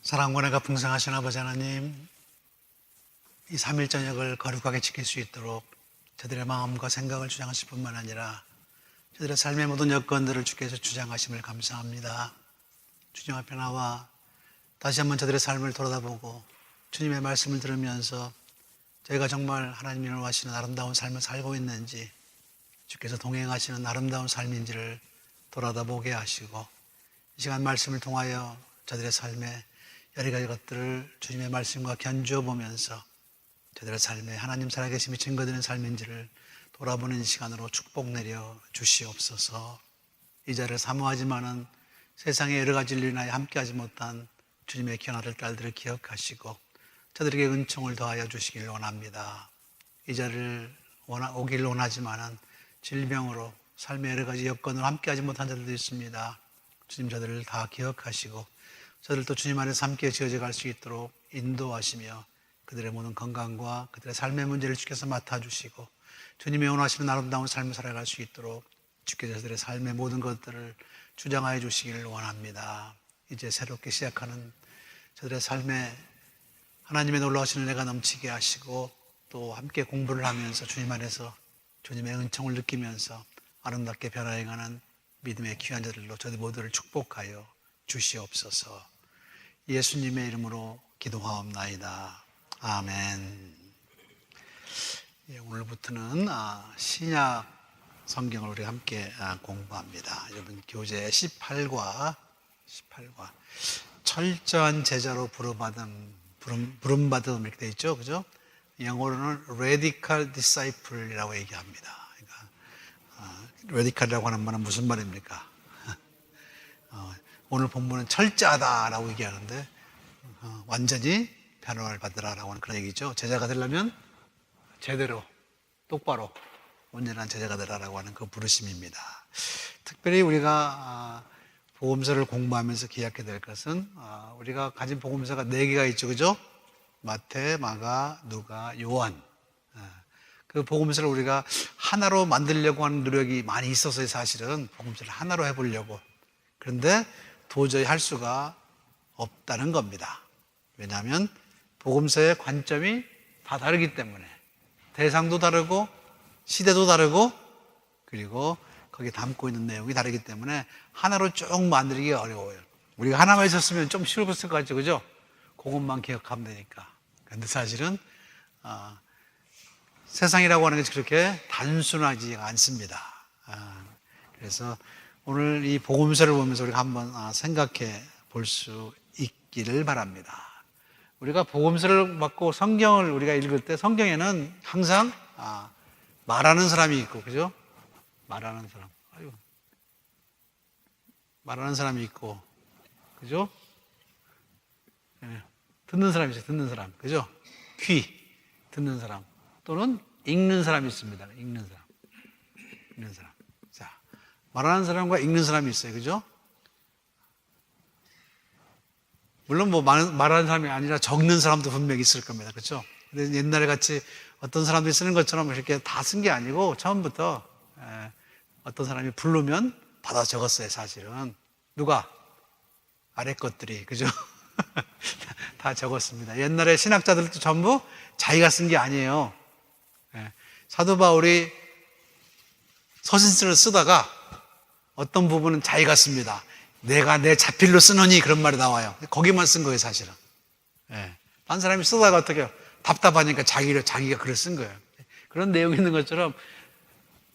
사랑과 은혜가 풍성하신 아버지 하나님, 이 3일 저녁을 거룩하게 지킬 수 있도록 저들의 마음과 생각을 주장하실 뿐만 아니라 저들의 삶의 모든 여건들을 주께서 주장하심을 감사합니다. 주님 앞에 나와 다시 한번 저들의 삶을 돌아다보고 주님의 말씀을 들으면서 저희가 정말 하나님이 원하시는 아름다운 삶을 살고 있는지, 주께서 동행하시는 아름다운 삶인지를 돌아다보게 하시고, 이 시간 말씀을 통하여 저들의 삶에 여러 가지 것들을 주님의 말씀과 견주어 보면서 저들의 삶에 하나님 살아계심이 증거되는 삶인지를 돌아보는 시간으로 축복 내려 주시옵소서. 이 자리를 사모하지만은 세상의 여러 가지 일로 인하여 함께하지 못한 주님의 귀한 아들 딸들을 기억하시고 저들에게 은총을 더하여 주시길 원합니다. 이 자리를 오길 원하지만은 질병으로 삶의 여러 가지 여건으로 함께하지 못한 자들도 있습니다. 주님 저들을 다 기억하시고 저들도 주님 안에서 함께 지어져 갈 수 있도록 인도하시며 그들의 모든 건강과 그들의 삶의 문제를 주께서 맡아주시고 주님의 원하시는 아름다운 삶을 살아갈 수 있도록 주께서 저들의 삶의 모든 것들을 주장하여 주시기를 원합니다. 이제 새롭게 시작하는 저들의 삶에 하나님의 놀라우신 은혜가 넘치게 하시고 또 함께 공부를 하면서 주님 안에서 주님의 은총을 느끼면서 아름답게 변화해가는 믿음의 귀한 자들로 저들 모두를 축복하여 주시옵소서. 예수님의 이름으로 기도하옵나이다. 아멘. 오늘부터는 신약 성경을 우리 함께 공부합니다. 여러분 교재 18과 철저한 제자로 부름받음 이렇게 되어 있죠, 그죠? 영어로는 radical disciple이라고 얘기합니다. 그러니까 radical이라고 하는 말은 무슨 말입니까? 오늘 본문은 철저하다라고 얘기하는데 완전히 변화를 받으라라고 하는 그런 얘기죠. 제자가 되려면 제대로 똑바로 온전한 제자가 되라라고 하는 그 부르심입니다. 특별히 우리가 복음서를 공부하면서 기억해야 될 것은 우리가 가진 복음서가 4개가 있죠, 그죠? 마태, 마가, 누가, 요한. 그 복음서를 우리가 하나로 만들려고 하는 노력이 많이 있었어요. 사실은 복음서를 하나로 해보려고. 그런데 도저히 할 수가 없다는 겁니다. 왜냐하면 복음서의 관점이 다 다르기 때문에 대상도 다르고 시대도 다르고 그리고 거기에 담고 있는 내용이 다르기 때문에 하나로 쭉 만들기가 어려워요. 우리가 하나만 있었으면 좀 쉬웠을 것 같죠, 그죠? 그것만 기억하면 되니까. 그런데 사실은 세상이라고 하는 것이 그렇게 단순하지 않습니다. 그래서 오늘 이 복음서를 보면서 우리가 한번 생각해 볼 수 있기를 바랍니다. 우리가 복음서를 받고 성경을 우리가 읽을 때 성경에는 항상 말하는 사람이 있고, 그죠? 말하는 사람이 있고, 그죠? 듣는 사람이 있어요. 듣는 사람, 그죠? 귀, 듣는 사람 또는 읽는 사람이 있습니다. 읽는 사람. 자, 말하는 사람과 읽는 사람이 있어요, 그죠? 물론 말하는 사람이 아니라 적는 사람도 분명히 있을 겁니다. 그렇죠? 근데 옛날에 같이 어떤 사람들이 쓰는 것처럼 이렇게 다 쓴 게 아니고 처음부터 어떤 사람이 부르면 받아 적었어요, 사실은. 누가? 아래 것들이, 그죠? 다 적었습니다. 옛날에 신학자들도 전부 자기가 쓴 게 아니에요. 사도 바울이 서신서를 쓰다가 어떤 부분은 자기가 씁니다. 내가 내 자필로 쓰노니 그런 말이 나와요. 거기만 쓴 거예요, 사실은. 딴 사람이 쓰다가 어떻게 해요? 답답하니까 자기가 글을 쓴 거예요. 그런 내용이 있는 것처럼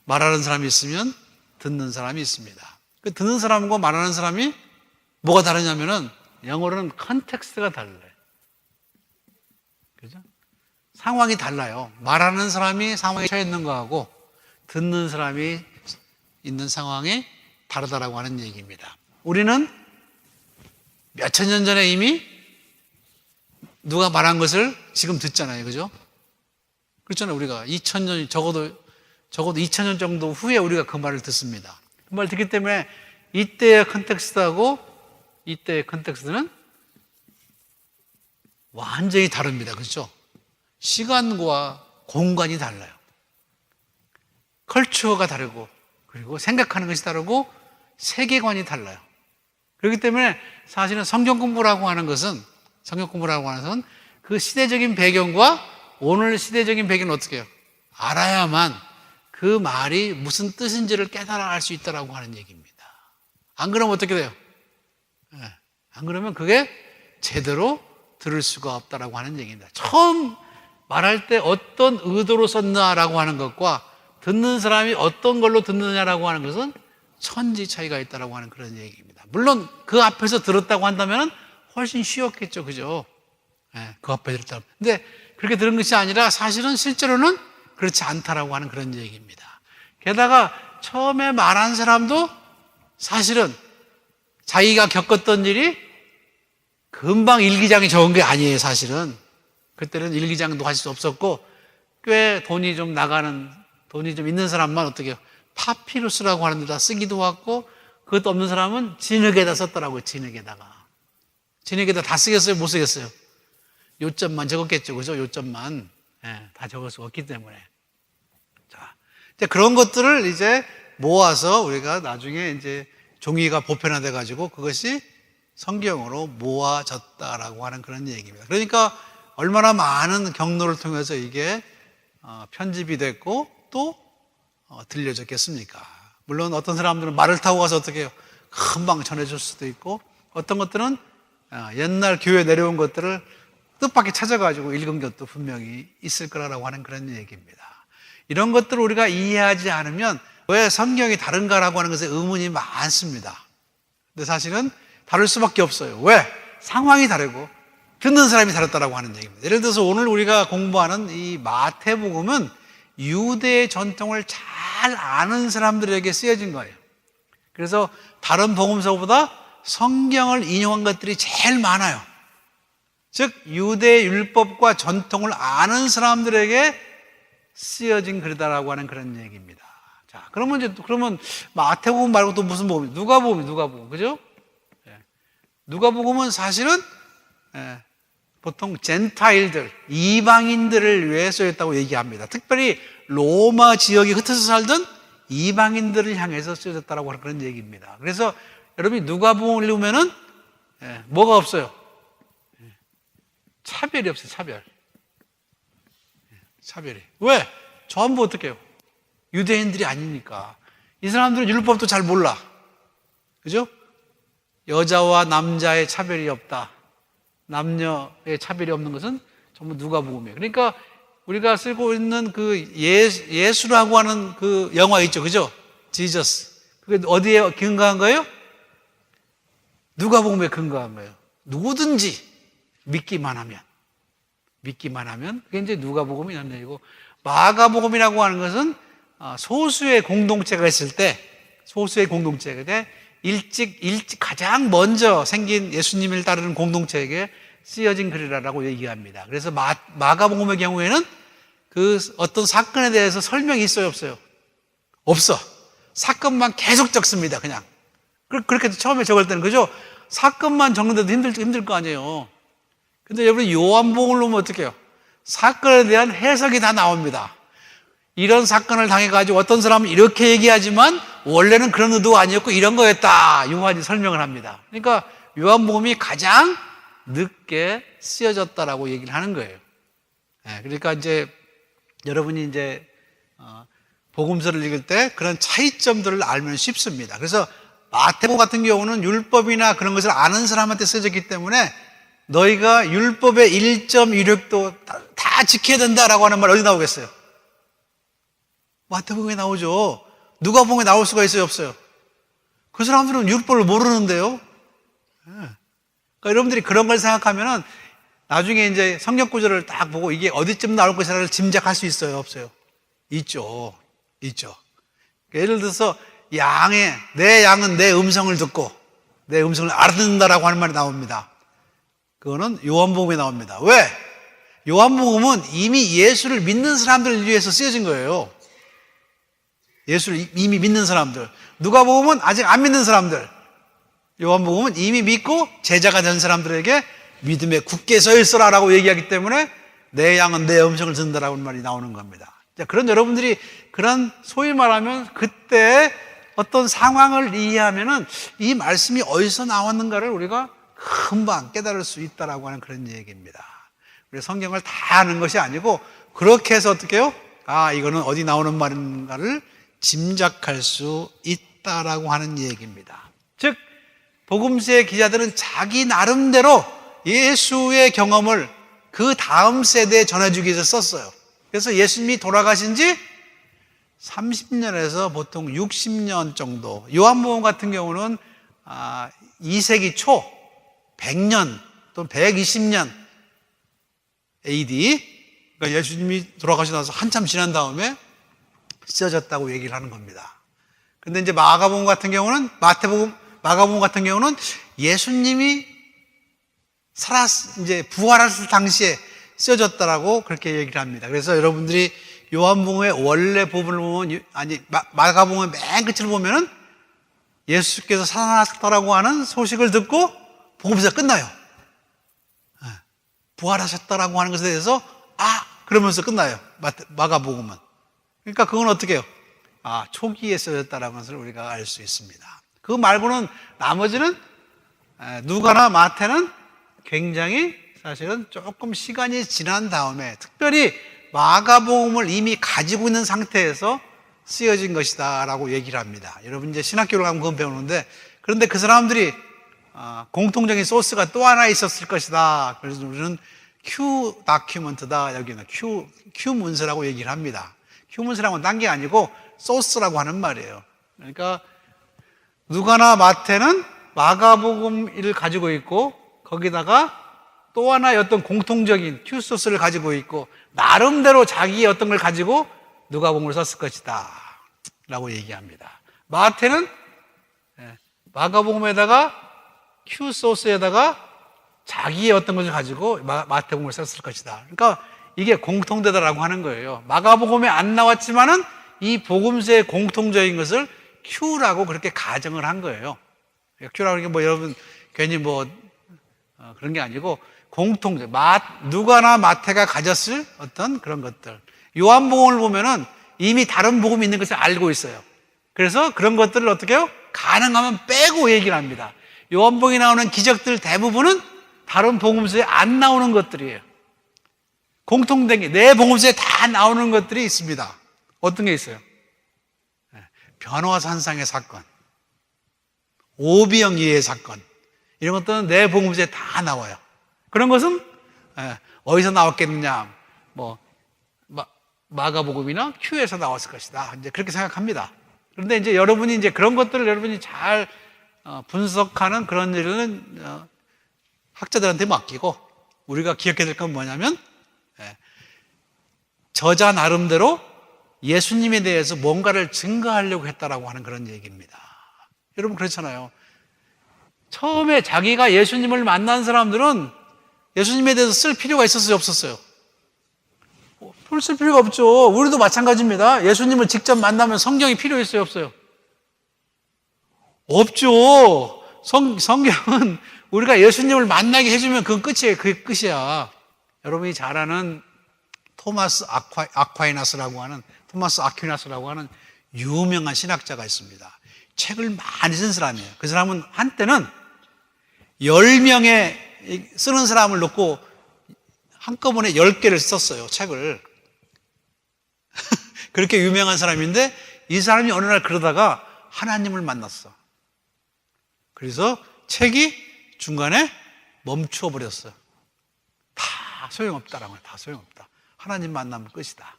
말하는 사람이 있으면 듣는 사람이 있습니다. 그 듣는 사람과 말하는 사람이 뭐가 다르냐면은 영어로는 컨텍스트가 달라요. 그죠? 상황이 달라요. 말하는 사람이 상황에 처해 있는 거하고 듣는 사람이 있는 상황이 다르다라고 하는 얘기입니다. 우리는 몇천 년 전에 이미 누가 말한 것을 지금 듣잖아요. 그죠? 그렇잖아요. 우리가 2000년, 적어도 2000년 정도 후에 우리가 그 말을 듣습니다. 그 말을 듣기 때문에 이때의 컨텍스트하고 이때의 컨텍스트는 완전히 다릅니다. 그렇죠? 시간과 공간이 달라요. 컬처가 다르고, 그리고 생각하는 것이 다르고, 세계관이 달라요. 그렇기 때문에 사실은 성경 공부라고 하는 것은 그 시대적인 배경과 오늘 시대적인 배경은 어떻게 해요? 알아야만 그 말이 무슨 뜻인지를 깨달아 알 수 있다라고 하는 얘기입니다. 안 그러면 어떻게 돼요? 안 그러면 그게 제대로 들을 수가 없다라고 하는 얘기입니다. 처음 말할 때 어떤 의도로 썼나라고 하는 것과 듣는 사람이 어떤 걸로 듣느냐라고 하는 것은 천지 차이가 있다라고 하는 그런 얘기입니다. 물론 그 앞에서 들었다고 한다면 훨씬 쉬웠겠죠. 그죠? 그 앞에 들었다. 근데 그렇게 들은 것이 아니라 사실은 실제로는 그렇지 않다라고 하는 그런 얘기입니다. 게다가 처음에 말한 사람도 사실은 자기가 겪었던 일이 금방 일기장이 적은 게 아니에요. 사실은 그때는 일기장도 할 수 없었고 꽤 돈이 좀 있는 사람만 어떻게 해요? 파피루스라고 하는 데다 쓰기도 하고, 그것도 없는 사람은 진흙에다 썼더라고요. 진흙에다 다 쓰겠어요? 못 쓰겠어요? 요점만 적었겠죠. 그죠? 요점만. 다 적을 수 없기 때문에. 자, 이제 그런 것들을 이제 모아서 우리가 나중에 이제 종이가 보편화돼 가지고 그것이 성경으로 모아졌다라고 하는 그런 얘기입니다. 그러니까 얼마나 많은 경로를 통해서 이게 편집이 됐고 또 들려졌겠습니까? 물론 어떤 사람들은 말을 타고 가서 어떻게 해요? 금방 전해줄 수도 있고, 어떤 것들은 옛날 교회에 내려온 것들을 뜻밖의 찾아가지고 읽은 것도 분명히 있을 거라고 하는 그런 얘기입니다. 이런 것들을 우리가 이해하지 않으면 왜 성경이 다른가라고 하는 것에 의문이 많습니다. 근데 사실은 다를 수밖에 없어요. 왜? 상황이 다르고 듣는 사람이 다르다라고 하는 얘기입니다. 예를 들어서 오늘 우리가 공부하는 이 마태복음은 유대의 전통을 잘 아는 사람들에게 쓰여진 거예요. 그래서 다른 복음서보다 성경을 인용한 것들이 제일 많아요. 즉 유대 율법과 전통을 아는 사람들에게 쓰여진 글이다라고 하는 그런 얘기입니다. 자, 그러면 마태복음 말고 또 무슨 복음이? 누가복음, 그죠? 누가복음은 사실은 보통 젠타일들, 이방인들을 위해 쓰였다고 얘기합니다. 특별히 로마 지역에 흩어져 살던 이방인들을 향해서 쓰여졌다고 하는 그런 얘기입니다. 그래서 여러분이 누가복음을 읽으면은 뭐가 없어요? 차별이 없어요. 차별이. 왜? 전부 어떻게 해요? 유대인들이 아니니까. 이 사람들은 율법도 잘 몰라. 그죠? 여자와 남자의 차별이 없다. 남녀의 차별이 없는 것은 전부 누가복음이에요. 그러니까 우리가 쓰고 있는 그 예수라고 하는 그 영화 있죠. 그죠? 지저스. 그게 어디에 근거한 거예요? 누가복음에 근거한 거예요. 누구든지 믿기만 하면 그게 이제 누가복음이라는 얘기고, 마가복음이라고 하는 것은 소수의 공동체가 있을 때, 일찍 가장 먼저 생긴 예수님을 따르는 공동체에게 쓰여진 글이라고 얘기합니다. 그래서 마가복음의 경우에는 그 어떤 사건에 대해서 설명이 있어요, 없어요? 없어. 사건만 계속 적습니다, 그냥. 그렇게 처음에 적을 때는, 그죠? 사건만 적는데도 힘들 거 아니에요. 근데 여러분, 요한복음을 보면 어떻게 해요? 사건에 대한 해석이 다 나옵니다. 이런 사건을 당해가지고 어떤 사람은 이렇게 얘기하지만 원래는 그런 의도가 아니었고 이런 거였다. 요한이 설명을 합니다. 그러니까 요한복음이 가장 늦게 쓰여졌다라고 얘기를 하는 거예요. 그러니까 이제 여러분이 이제 복음서를 읽을 때 그런 차이점들을 알면 쉽습니다. 그래서 마태복음 같은 경우는 율법이나 그런 것을 아는 사람한테 쓰여졌기 때문에 너희가 율법의 1.16도 다 지켜야 된다라고 하는 말 어디 나오겠어요? 마태복음에 나오죠. 누가복음에 나올 수가 있어요, 없어요? 그 사람들은 율법을 모르는데요. 그러니까 여러분들이 그런 걸 생각하면은 나중에 이제 성경 구절을 딱 보고 이게 어디쯤 나올 것이라를 짐작할 수 있어요, 없어요? 있죠. 그러니까 예를 들어서 내 양은 내 음성을 듣고 내 음성을 알아듣는다라고 하는 말이 나옵니다. 그거는 요한복음에 나옵니다. 왜? 요한복음은 이미 예수를 믿는 사람들을 위해서 쓰여진 거예요. 예수를 이미 믿는 사람들. 누가복음은 아직 안 믿는 사람들. 요한복음은 이미 믿고 제자가 된 사람들에게 믿음에 굳게 서 있어라라고 얘기하기 때문에 내 양은 내 음성을 듣는다라고 말이 나오는 겁니다. 그런 여러분들이 그런 소위 말하면 그때 어떤 상황을 이해하면은 이 말씀이 어디서 나왔는가를 우리가 금방 깨달을 수 있다라고 하는 그런 얘기입니다. 우리 성경을 다 아는 것이 아니고 그렇게 해서 어떻게 해요? 아, 이거는 어디 나오는 말인가를 짐작할 수 있다라고 하는 얘기입니다. 즉 복음서의 기자들은 자기 나름대로 예수의 경험을 그 다음 세대에 전해주기 위해서 썼어요. 그래서 예수님이 돌아가신 지 30년에서 보통 60년 정도, 요한복음 같은 경우는 2세기 초 100년 또는 120년 AD, 그러니까 예수님이 돌아가시고 나서 한참 지난 다음에 쓰여졌다고 얘기를 하는 겁니다. 근데 이제 마가복음 같은 경우는, 마가복음 같은 경우는 예수님이 이제 부활했을 당시에 쓰여졌다라고 그렇게 얘기를 합니다. 그래서 여러분들이 요한복음의 원래 부분을 보면, 마가복음의 맨 끝을 보면은 예수께서 살아났다라고 하는 소식을 듣고 복음서가 끝나요. 부활하셨다라고 하는 것에 대해서 그러면서 끝나요. 마가복음은. 그러니까 그건 어떻게 해요? 초기에 쓰여졌다라는 것을 우리가 알 수 있습니다. 그거 말고는 나머지는 누가나 마태는 굉장히 사실은 조금 시간이 지난 다음에, 특별히 마가복음을 이미 가지고 있는 상태에서 쓰여진 것이다 라고 얘기를 합니다. 여러분 이제 신학교를 가면 그건 배우는데, 그런데 그 사람들이 공통적인 소스가 또 하나 있었을 것이다. 그래서 우리는 Q 다큐멘트다, 여기는 Q 문서라고 얘기를 합니다. Q 문서라고는 딴 게 아니고 소스라고 하는 말이에요. 그러니까 누가나 마태는 마가복음을 가지고 있고 거기다가 또 하나의 어떤 공통적인 Q 소스를 가지고 있고 나름대로 자기의 어떤 걸 가지고 누가복음을 썼을 것이다 라고 얘기합니다. 마태는 마가복음에다가 Q 소스에다가 자기의 어떤 것을 가지고 마태복음을 썼을 것이다. 그러니까 이게 공통되다라고 하는 거예요. 마가복음에 안 나왔지만은 이 복음서의 공통적인 것을 Q라고 그렇게 가정을 한 거예요. Q라고 하는 게 여러분 괜히 그런 게 아니고 공통적, 누가나 마태가 가졌을 어떤 그런 것들. 요한복음을 보면은 이미 다른 복음이 있는 것을 알고 있어요. 그래서 그런 것들을 어떻게 해요? 가능하면 빼고 얘기를 합니다. 요한복음에 나오는 기적들 대부분은 다른 복음서에 안 나오는 것들이에요. 공통된 게 내 복음서에 다 나오는 것들이 있습니다. 어떤 게 있어요? 변화산상의 사건, 오비영 이해의 사건, 이런 것들은 내 복음서에 다 나와요. 그런 것은 어디서 나왔겠느냐? 마가복음이나 Q에서 나왔을 것이다. 이제 그렇게 생각합니다. 그런데 이제 여러분이 이제 그런 것들을 여러분이 잘 분석하는 그런 일은 학자들한테 맡기고, 우리가 기억해야 될 건 뭐냐면 저자 나름대로 예수님에 대해서 뭔가를 증거하려고 했다라고 하는 그런 얘기입니다. 여러분 그렇잖아요. 처음에 자기가 예수님을 만난 사람들은 예수님에 대해서 쓸 필요가 있었어요, 없었어요? 별 쓸 필요가 없죠. 우리도 마찬가지입니다. 예수님을 직접 만나면 성경이 필요했어요, 없어요? 없죠. 성경은 우리가 예수님을 만나게 해주면 그건 끝이에요. 그게 끝이야. 여러분이 잘 아는 토마스 아퀴나스라고 하는 유명한 신학자가 있습니다. 책을 많이 쓴 사람이에요. 그 사람은 한때는 10명의 쓰는 사람을 놓고 한꺼번에 10개를 썼어요, 책을. 그렇게 유명한 사람인데 이 사람이 어느 날 그러다가 하나님을 만났어. 그래서 책이 중간에 멈추어 버렸어요. 다 소용없다라고 해요. 다 소용없다. 하나님 만나면 끝이다.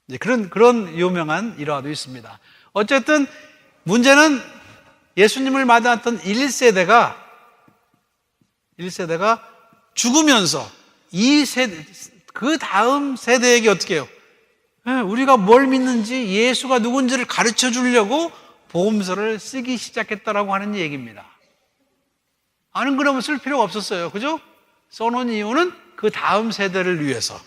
이제 그런 유명한 일화도 있습니다. 어쨌든 문제는 예수님을 만났던 1세대가 죽으면서 그 다음 세대에게 어떻게 해요? 우리가 뭘 믿는지, 예수가 누군지를 가르쳐 주려고 복음서를 쓰기 시작했다라고 하는 얘기입니다. 안 그러면 쓸 필요가 없었어요. 그죠? 써놓은 이유는 그 다음 세대를 위해서,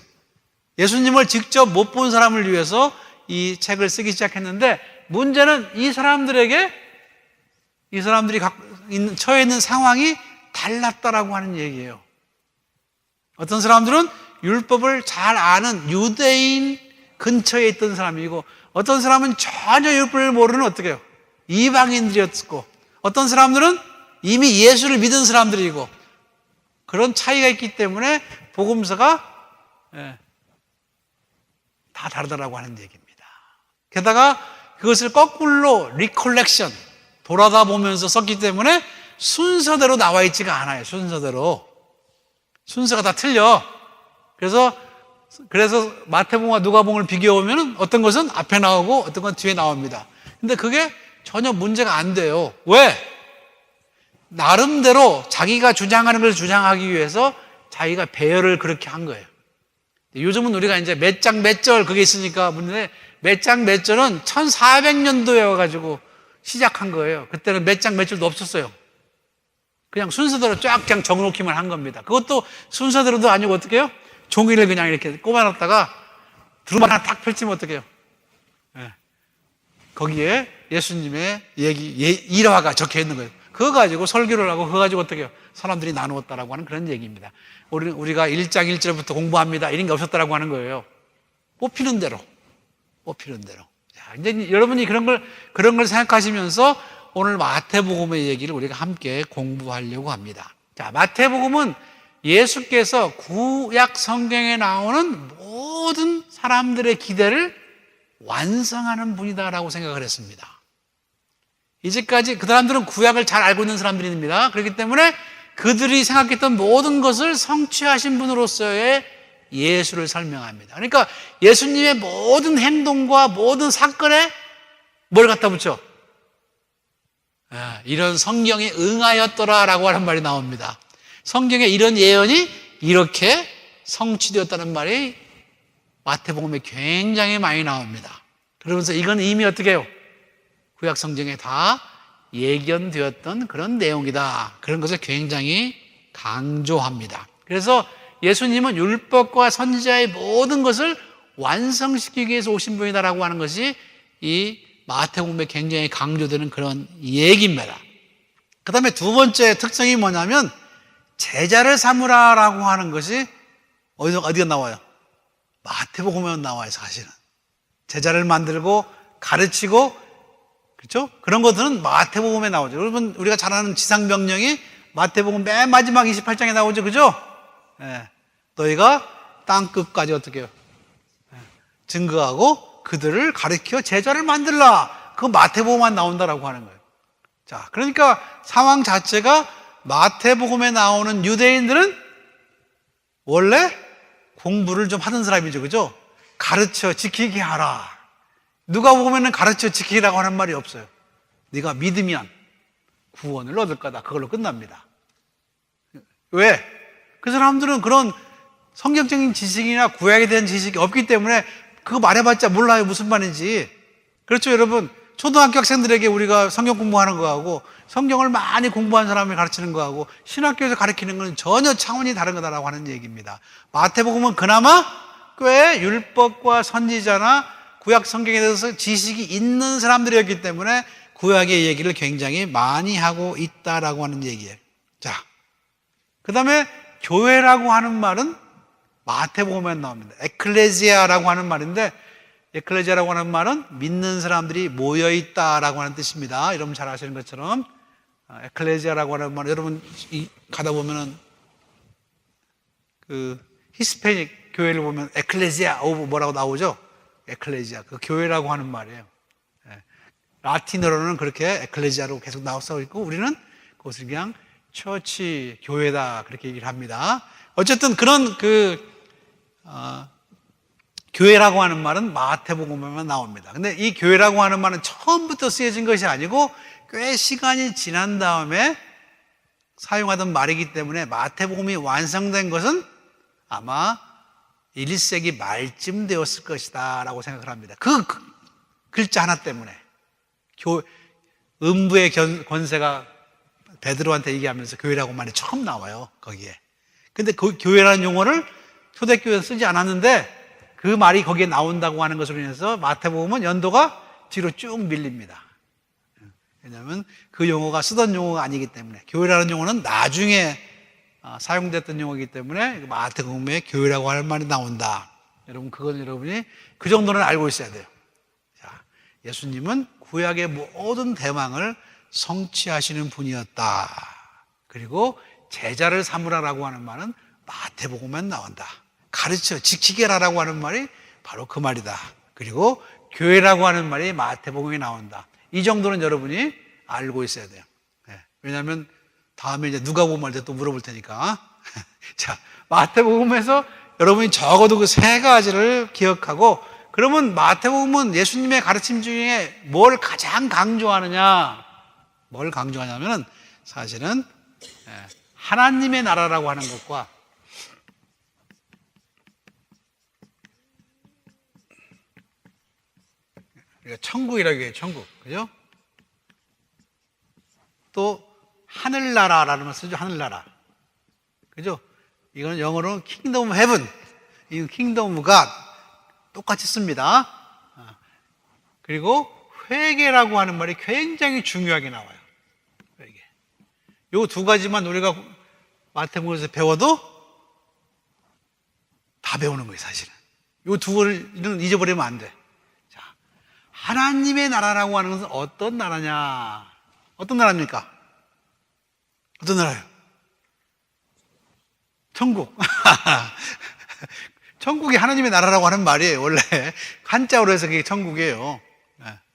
예수님을 직접 못 본 사람을 위해서 이 책을 쓰기 시작했는데, 문제는 이 사람들이 처해 있는 상황이 달랐다라고 하는 얘기예요. 어떤 사람들은 율법을 잘 아는 유대인 근처에 있던 사람이고, 어떤 사람은 전혀 율법을 모르는 어떻게 해요? 이방인들이었고, 어떤 사람들은 이미 예수를 믿은 사람들이고, 그런 차이가 있기 때문에 복음서가 다 다르다라고 하는 얘기입니다. 게다가 그것을 거꾸로 리콜렉션, 돌아다 보면서 썼기 때문에 순서대로 나와 있지가 않아요. 순서가 다 틀려. 그래서 마태복음과 누가복음을 비교해보면 어떤 것은 앞에 나오고 어떤 건 뒤에 나옵니다. 근데 그게 전혀 문제가 안 돼요. 왜? 나름대로 자기가 주장하는 걸 주장하기 위해서 자기가 배열을 그렇게 한 거예요. 요즘은 우리가 이제 몇 장 몇 절 그게 있으니까 문제인데, 몇 장 몇 절은 1400년도에 와가지고 시작한 거예요. 그때는 몇 장 몇 절도 없었어요. 그냥 순서대로 쫙 그냥 적어놓기만 한 겁니다. 그것도 순서대로도 아니고 어떻게 해요? 종이를 그냥 이렇게 꼽아놨다가 두루마리 하나 딱 펼치면 어떻게 해요? 거기에 예수님의 일화가 적혀 있는 거예요. 그거 가지고 설교를 하고 그거 가지고 어떻게 해요? 사람들이 나누었다라고 하는 그런 얘기입니다. 우리가 1장 1절부터 공부합니다, 이런 게 없었다라고 하는 거예요. 뽑히는 대로. 자, 이제 여러분이 그런 걸 생각하시면서 오늘 마태복음의 얘기를 우리가 함께 공부하려고 합니다. 자, 마태복음은 예수께서 구약 성경에 나오는 모든 사람들의 기대를 완성하는 분이다라고 생각을 했습니다. 이제까지 그 사람들은 구약을 잘 알고 있는 사람들입니다. 그렇기 때문에 그들이 생각했던 모든 것을 성취하신 분으로서의 예수를 설명합니다. 그러니까 예수님의 모든 행동과 모든 사건에 뭘 갖다 붙여? 이런 성경에 응하였더라라고 하는 말이 나옵니다. 성경에 이런 예언이 이렇게 성취되었다는 말이 마태복음에 굉장히 많이 나옵니다. 그러면서 이건 이미 어떻게 해요? 구약 성경에 다 예견되었던 그런 내용이다. 그런 것을 굉장히 강조합니다. 그래서 예수님은 율법과 선지자의 모든 것을 완성시키기 위해서 오신 분이다라고 하는 것이 이 마태복음에 굉장히 강조되는 그런 얘기입니다. 그 다음에 두 번째 특성이 뭐냐면 제자를 삼으라라고 하는 것이 어디가 나와요? 마태복음에 나와요, 사실은. 제자를 만들고 가르치고, 그렇죠? 그런 것들은 마태복음에 나오죠. 여러분, 우리가 잘 아는 지상명령이 마태복음 맨 마지막 28장에 나오죠, 그죠? 너희가 땅 끝까지 어떻게 해요? 증거하고 그들을 가르쳐 제자를 만들라. 그거 마태복음만 나온다라고 하는 거예요. 자, 그러니까 상황 자체가 마태복음에 나오는 유대인들은 원래 공부를 좀 하던 사람이죠, 그죠? 가르쳐 지키게 하라. 누가복음에는 가르쳐 지키라고 하는 말이 없어요. 네가 믿으면 구원을 얻을 거다. 그걸로 끝납니다. 왜? 그 사람들은 그런 성경적인 지식이나 구약에 대한 지식이 없기 때문에 그거 말해봤자 몰라요, 무슨 말인지. 그렇죠, 여러분? 초등학교 학생들에게 우리가 성경 공부하는 거하고 성경을 많이 공부한 사람을 가르치는 거하고 신학교에서 가르치는 건 전혀 차원이 다른 거다라고 하는 얘기입니다. 마태복음은 그나마 꽤 율법과 선지자나 구약 성경에 대해서 지식이 있는 사람들이었기 때문에 구약의 얘기를 굉장히 많이 하고 있다라고 하는 얘기예요. 자, 그 다음에 교회라고 하는 말은 마태복음에 나옵니다. 에클레지아라고 하는 말인데, 에클레지아라고 하는 말은 믿는 사람들이 모여있다라고 하는 뜻입니다. 여러분 잘 아시는 것처럼 에클레지아라고 하는 말, 여러분 가다 보면은 그 히스패닉 교회를 보면 에클레지아 오브 뭐라고 나오죠? 에클레지아, 그 교회라고 하는 말이에요. 라틴어로는 그렇게 에클레지아로 계속 나와서 있고, 우리는 그것을 그냥 처치, 교회다, 그렇게 얘기를 합니다. 어쨌든 그런 교회라고 하는 말은 마태복음에만 나옵니다. 근데 이 교회라고 하는 말은 처음부터 쓰여진 것이 아니고 꽤 시간이 지난 다음에 사용하던 말이기 때문에 마태복음이 완성된 것은 아마 1세기 말쯤 되었을 것이다 라고 생각을 합니다. 그 글자 하나 때문에 음부의 권세가 베드로한테 얘기하면서 교회라고 말이 처음 나와요, 거기에. 근데 그 교회라는 용어를 초대교회에서 쓰지 않았는데 그 말이 거기에 나온다고 하는 것으로 인해서 마태복음은 연도가 뒤로 쭉 밀립니다. 왜냐하면 그 용어가 쓰던 용어가 아니기 때문에. 교회라는 용어는 나중에 사용됐던 용어이기 때문에 마태복음에 교회라고 하는 말이 나온다. 여러분, 그건 여러분이 그 정도는 알고 있어야 돼요. 자, 예수님은 구약의 모든 대망을 성취하시는 분이었다. 그리고 제자를 삼으라라고 하는 말은 마태복음에 나온다. 가르쳐 지키게 하라고 하는 말이 바로 그 말이다. 그리고 교회라고 하는 말이 마태복음에 나온다. 이 정도는 여러분이 알고 있어야 돼요. 왜냐하면 다음에 이제 누가복음 할 때 또 물어볼 테니까. 자, 마태복음에서 여러분이 적어도 그 세 가지를 기억하고, 그러면 마태복음은 예수님의 가르침 중에 뭘 가장 강조하느냐? 뭘 강조하냐면은 사실은 하나님의 나라라고 하는 것과 천국이라고 해요. 천국. 그죠? 또 하늘나라라는 말 쓰죠. 하늘나라. 그죠? 이거는 영어로는 킹덤 헤븐. 이건 킹덤 갓. 똑같이 씁니다. 그리고 회개라고 하는 말이 굉장히 중요하게 나와요. 회개. 요 두 가지만 우리가 마태복음에서 배워도 다 배우는 거예요, 사실은. 요 두 개는 잊어버리면 안 돼. 자, 하나님의 나라라고 하는 것은 어떤 나라냐? 어떤 나라입니까? 어떤 나라예요? 천국. 천국이 하나님의 나라라고 하는 말이에요. 원래 한자어로 해서 그게 천국이에요.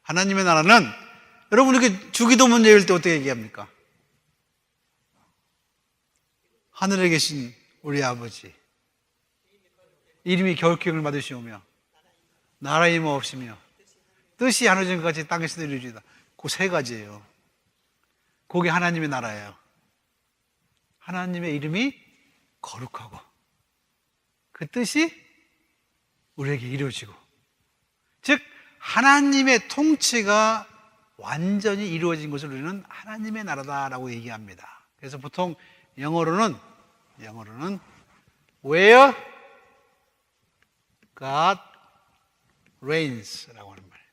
하나님의 나라는, 여러분 이렇게 주기도문 읽을 때 어떻게 얘기합니까? 하늘에 계신 우리 아버지, 이름이 겨울기운을 받으시오며 나라 임하옵시며 뜻이 하늘인 것 같이 땅에서도 이루어지이다. 그 세 가지예요. 그게 하나님의 나라예요. 하나님의 이름이 거룩하고 그 뜻이 우리에게 이루어지고, 즉 하나님의 통치가 완전히 이루어진 것을 우리는 하나님의 나라다라고 얘기합니다. 그래서 보통 영어로는 Where God reigns라고 하는 말이에요.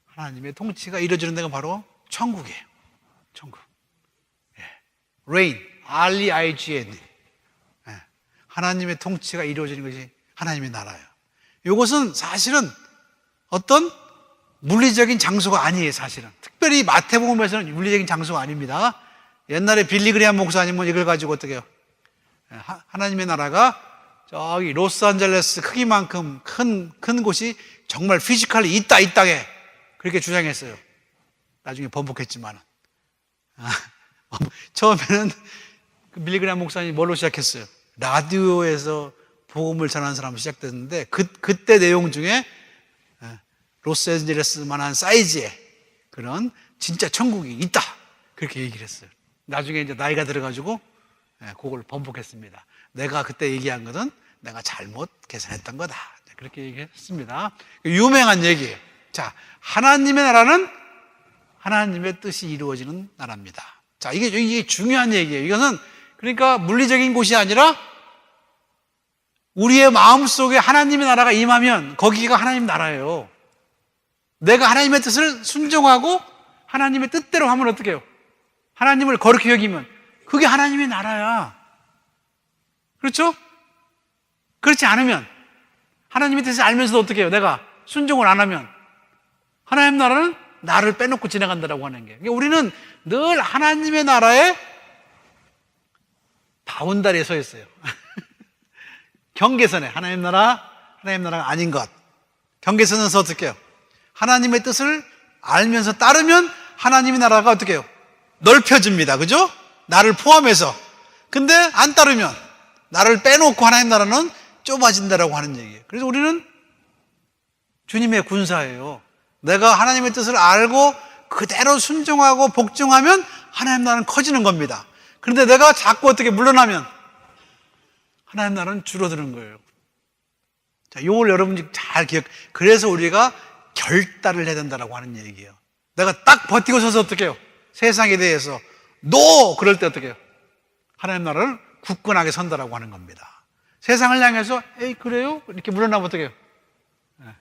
하나님의 통치가 이루어지는 데가 바로 천국이에요. 천국. reign, R-E-I-G-N. 하나님의 통치가 이루어지는 것이 하나님의 나라예요. 이것은 사실은 어떤 물리적인 장소가 아니에요, 사실은. 특별히 마태복음에서는 물리적인 장소가 아닙니다. 옛날에 빌리그레암 목사님은 이걸 가지고 어떻게 해요? 하나님의 나라가 저기 로스앤젤레스 크기만큼 큰 곳이 정말 피지컬리 있다, 이 땅에. 그렇게 주장했어요. 나중에 번복했지만. 처음에는 빌리그레암 목사님이 뭘로 시작했어요? 라디오에서 복음을 전하는 사람으로 시작됐는데, 그때 내용 중에 로스앤젤레스만한 사이즈의 그런 진짜 천국이 있다, 그렇게 얘기를 했어요. 나중에 이제 나이가 들어가지고 그걸 번복했습니다. 내가 그때 얘기한 것은 내가 잘못 계산했던 거다, 그렇게 얘기했습니다. 유명한 얘기예요. 자, 하나님의 나라는 하나님의 뜻이 이루어지는 나라입니다. 자, 이게 중요한 얘기예요. 이것은 그러니까 물리적인 곳이 아니라 우리의 마음속에 하나님의 나라가 임하면 거기가 하나님 나라예요. 내가 하나님의 뜻을 순종하고 하나님의 뜻대로 하면 어떻게 해요? 하나님을 거룩히 여기면 그게 하나님의 나라야. 그렇죠? 그렇지 않으면, 하나님의 뜻을 알면서도 어떻게 해요? 내가 순종을 안 하면 하나님 나라는 나를 빼놓고 지나간다라고 하는 게, 그러니까 우리는 늘 하나님의 나라에 바운다리에 서 있어요. 경계선에 하나님 나라가 아닌 것. 경계선에서 어떻게 해요? 하나님의 뜻을 알면서 따르면 하나님의 나라가 어떻게 해요? 넓혀집니다. 그죠? 나를 포함해서. 근데 안 따르면, 나를 빼놓고 하나님 나라는 좁아진다라고 하는 얘기예요. 그래서 우리는 주님의 군사예요. 내가 하나님의 뜻을 알고 그대로 순종하고 복종하면 하나님 나라는 커지는 겁니다. 그런데 내가 자꾸 어떻게 물러나면 하나님 나라는 줄어드는 거예요. 자, 이걸 여러분이 잘 그래서 우리가 결단을 해야 된다라고 하는 얘기예요. 내가 딱 버티고 서서 어떻게 해요? 세상에 대해서 NO! 그럴 때 어떻게 해요? 하나님 나라를 굳건하게 선다라고 하는 겁니다. 세상을 향해서 에이 그래요? 이렇게 물러나면 어떻게 해요? 그러니까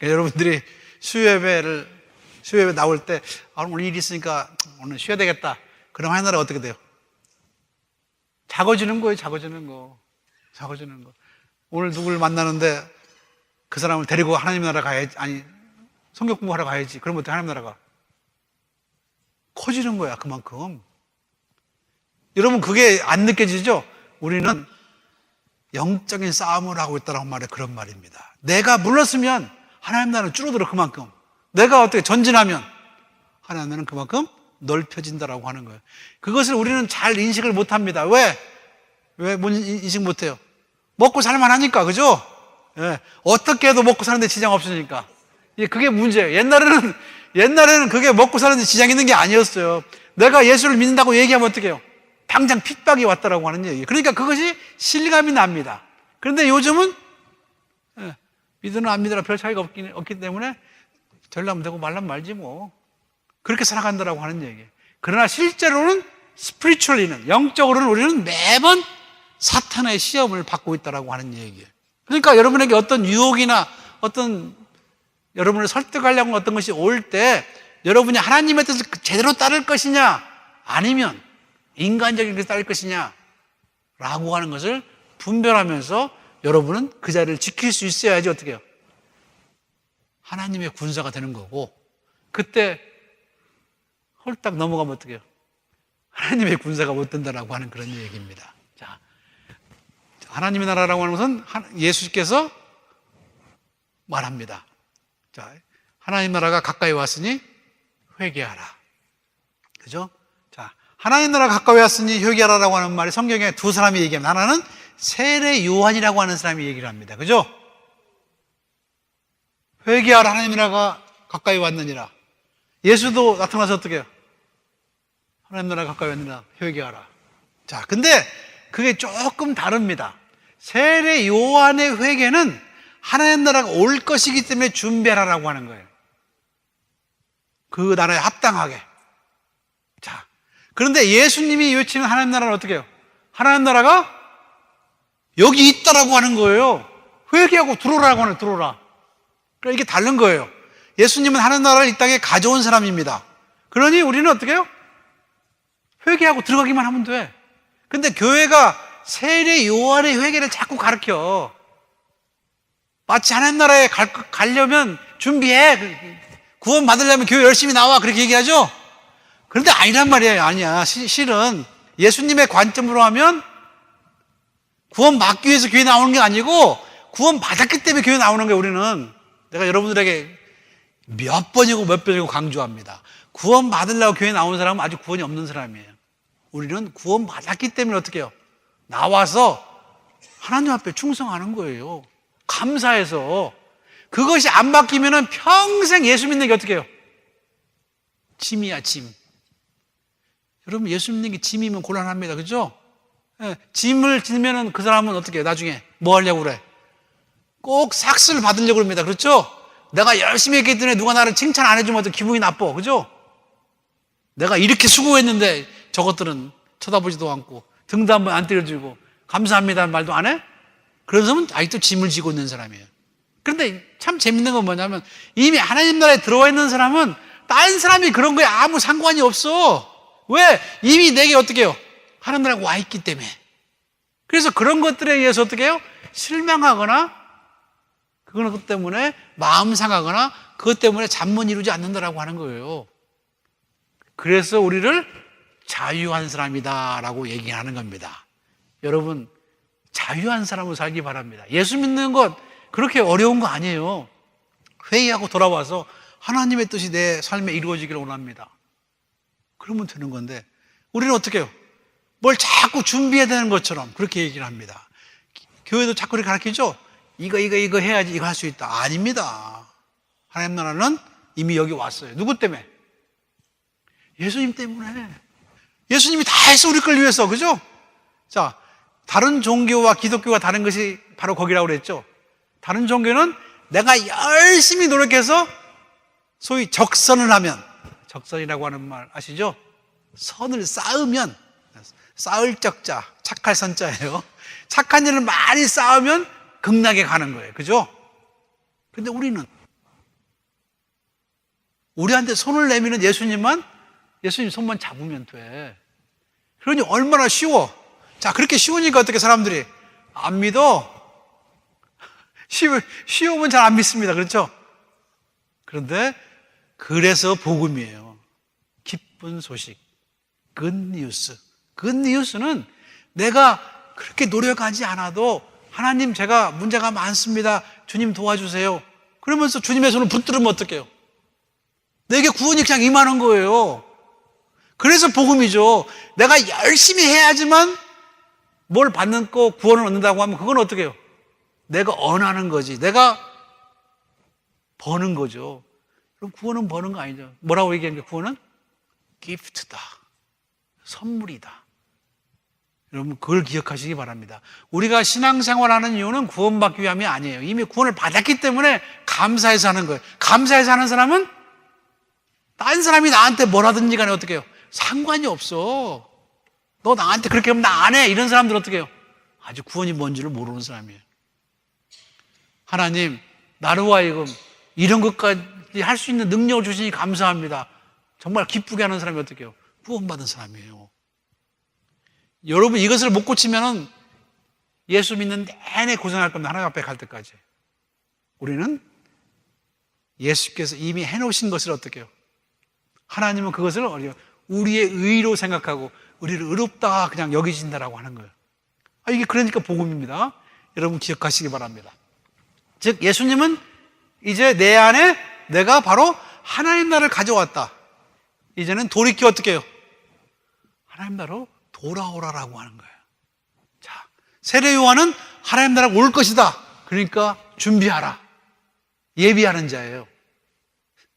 여러분들이 수요예배 나올 때 오늘 일 있으니까 오늘 쉬어야 되겠다. 그럼 하나님 나라 어떻게 돼요? 작아지는 거예요, 작아지는 거. 작아지는 거. 오늘 누구를 만나는데 그 사람을 데리고 하나님 나라 가야지, 아니, 성경 공부하러 가야지. 그러면 어떻게 하나님 나라가? 커지는 거야, 그만큼. 여러분, 그게 안 느껴지죠? 우리는 영적인 싸움을 하고 있다는 말에 그런 말입니다. 내가 물렀으면 하나님 나라는 줄어들어, 그만큼. 내가 어떻게 전진하면 하나님 나라는 그만큼 넓혀진다라고 하는 거예요. 그것을 우리는 잘 인식을 못 합니다. 왜? 왜 인식 못 해요? 먹고 살만 하니까, 그죠? 예. 어떻게 해도 먹고 사는데 지장 없으니까. 그게 문제예요. 옛날에는 그게 먹고 사는데 지장 있는 게 아니었어요. 내가 예수를 믿는다고 얘기하면 어떻게 해요? 당장 핍박이 왔다라고 하는 얘기예요. 그러니까 그것이 실감이 납니다. 그런데 요즘은 믿으나 안 믿으나 별 차이가 없기 때문에 되려면 되고 말라면 말지 뭐. 그렇게 살아간다라고 하는 얘기예요. 그러나 실제로는 스피리추얼리는, 영적으로는 우리는 매번 사탄의 시험을 받고 있다라고 하는 얘기예요. 그러니까 여러분에게 어떤 유혹이나 어떤 여러분을 설득하려고 하는 어떤 것이 올 때 여러분이 하나님의 뜻을 제대로 따를 것이냐 아니면 인간적인 것을 따를 것이냐 라고 하는 것을 분별하면서 여러분은 그 자리를 지킬 수 있어야지 어떻게 해요? 하나님의 군사가 되는 거고, 그때 홀딱 넘어가면 어떻게 해요? 하나님의 군사가 못 된다라고 하는 그런 얘기입니다. 자, 하나님의 나라라고 하는 것은 예수께서 말합니다. 자, 하나님 나라가 가까이 왔으니 회개하라. 그죠? 자, 하나님 나라가 가까이 왔으니 회개하라라고 하는 말이 성경에 두 사람이 얘기합니다. 하나는 세례 요한이라고 하는 사람이 얘기를 합니다. 그죠? 회개하라, 하나님 나라가 가까이 왔느니라. 예수도 나타나서 어떻게 해요? 하나님 나라가 가까이 왔느니라, 회개하라. 자, 근데 그게 조금 다릅니다. 세례 요한의 회개는 하나님 나라가 올 것이기 때문에 준비하라고 하는 거예요. 그 나라에 합당하게. 자, 그런데 예수님이 외치는 하나님 나라는 어떻게 해요? 하나님 나라가 여기 있다라고 하는 거예요. 회개하고 들어오라고 하는, 들어오라. 그러니까 이게 다른 거예요. 예수님은 하나님 나라를 이 땅에 가져온 사람입니다. 그러니 우리는 어떻게 해요? 회개하고 들어가기만 하면 돼. 근데 교회가 세례 요한의 회개를 자꾸 가르쳐. 마치 하나님 나라에 가려면 준비해. 구원 받으려면 교회 열심히 나와. 그렇게 얘기하죠? 그런데 아니란 말이에요. 아니야. 실은 예수님의 관점으로 하면 구원 받기 위해서 교회 나오는 게 아니고 구원 받았기 때문에 교회 나오는 거예요, 우리는. 내가 여러분들에게 몇 번이고 강조합니다. 구원 받으려고 교회 나오는 사람은 아직 구원이 없는 사람이에요. 우리는 구원 받았기 때문에 어떻게 해요? 나와서 하나님 앞에 충성하는 거예요. 감사해서. 그것이 안 바뀌면은 평생 예수 믿는 게 어떻게 해요? 짐이야, 짐. 여러분, 예수 믿는 게 짐이면 곤란합니다. 그죠? 예, 짐을 지면은 그 사람은 어떻게 해요? 나중에 뭐 하려고 그래? 꼭 삭스를 받으려고 합니다. 그렇죠? 내가 열심히 했기 때문에 누가 나를 칭찬 안 해주면 기분이 나빠. 그죠? 내가 이렇게 수고했는데 저것들은 쳐다보지도 않고 등도 한번 안 때려주고 감사합니다는 말도 안 해? 그런 사람은 아직도 짐을 지고 있는 사람이에요. 그런데 참 재밌는 건 뭐냐면 이미 하나님 나라에 들어와 있는 사람은 다른 사람이 그런 거에 아무 상관이 없어. 왜? 이미 내게 어떻게 해요? 하나님 나라가 와 있기 때문에. 그래서 그런 것들에 의해서 어떻게 해요? 실망하거나 그것 때문에 마음 상하거나 그것 때문에 잠못 이루지 않는다라고 하는 거예요. 그래서 우리를 자유한 사람이다라고 얘기하는 겁니다. 여러분, 자유한 사람으로 살기 바랍니다. 예수 믿는 것 그렇게 어려운 거 아니에요. 회개하고 돌아와서 하나님의 뜻이 내 삶에 이루어지기를 원합니다. 그러면 되는 건데 우리는 어떻게 해요? 뭘 자꾸 준비해야 되는 것처럼 그렇게 얘기를 합니다. 교회도 자꾸 이렇게 가르치죠? 이거 해야지 이거 할 수 있다. 아닙니다. 하나님 나라는 이미 여기 왔어요. 누구 때문에? 예수님 때문에. 예수님이 다 해서 우리 걸 위해서. 그죠? 자, 다른 종교와 기독교가 다른 것이 바로 거기라고 그랬죠. 다른 종교는 내가 열심히 노력해서 소위 적선을 하면, 적선이라고 하는 말 아시죠? 선을 쌓으면, 쌓을 적자, 착할 선자예요. 착한 일을 많이 쌓으면 극락에 가는 거예요. 그죠? 근데 우리는 우리한테 손을 내미는 예수님 손만 잡으면 돼. 그러니 얼마나 쉬워. 자, 그렇게 쉬우니까 어떻게 사람들이 안 믿어? 쉬우면 잘 안 믿습니다. 그렇죠? 그런데 그래서 복음이에요. 기쁜 소식. 굿뉴스. 굿뉴스는 내가 그렇게 노력하지 않아도 하나님 제가 문제가 많습니다. 주님 도와주세요. 그러면서 주님의 손을 붙들으면 어떡해요? 내게 구원이 그냥 임하는 거예요. 그래서 복음이죠. 내가 열심히 해야지만 뭘 받는 거 구원을 얻는다고 하면 그건 어떻게 해요? 내가 언하는 거지. 내가 버는 거죠. 그럼 구원은 버는 거 아니죠. 뭐라고 얘기하는 게 구원은? 기프트다. 선물이다. 여러분 그걸 기억하시기 바랍니다. 우리가 신앙생활하는 이유는 구원받기 위함이 아니에요. 이미 구원을 받았기 때문에 감사해서 하는 거예요. 감사해서 하는 사람은 딴 사람이 나한테 뭐라든지 간에 어떻게 해요? 상관이 없어. 너 나한테 그렇게 하면 나 안 해. 이런 사람들은 어떻게 해요? 아주 구원이 뭔지를 모르는 사람이에요. 하나님 나로 하여금 이런 것까지 할 수 있는 능력을 주시니 감사합니다. 정말 기쁘게 하는 사람이 어떻게 해요? 구원받은 사람이에요. 여러분 이것을 못 고치면은 예수 믿는 내내 고생할 겁니다. 하나님 앞에 갈 때까지. 우리는 예수께서 이미 해놓으신 것을 어떻게 해요? 하나님은 그것을 우리의 의로 생각하고 우리를 의롭다 그냥 여기신다라고 하는 거예요. 이게 그러니까 복음입니다. 여러분 기억하시기 바랍니다. 즉 예수님은 이제 내 안에 내가 바로 하나님 나라를 가져왔다. 이제는 돌이켜 어떻게 해요? 하나님 나라로 돌아오라라고 하는 거예요. 자, 세례 요한은 하나님 나라가 올 것이다. 그러니까 준비하라. 예비하는 자예요.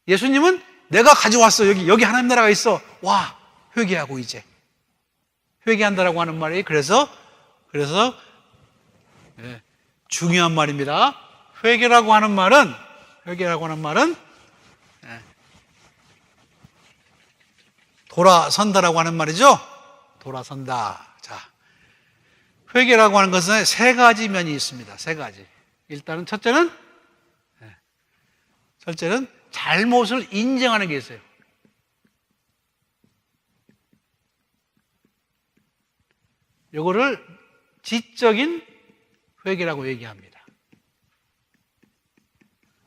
예수님은 내가 가져왔어. 여기 하나님 나라가 있어. 와, 회개하고 이제. 회개한다라고 하는 말이 그래서 중요한 말입니다. 회개라고 하는 말은 돌아선다라고 하는 말이죠. 돌아선다. 자, 회개라고 하는 것은 세 가지 면이 있습니다. 세 가지. 일단은 첫째는 잘못을 인정하는 게 있어요. 이거를 지적인 회개라고 얘기합니다.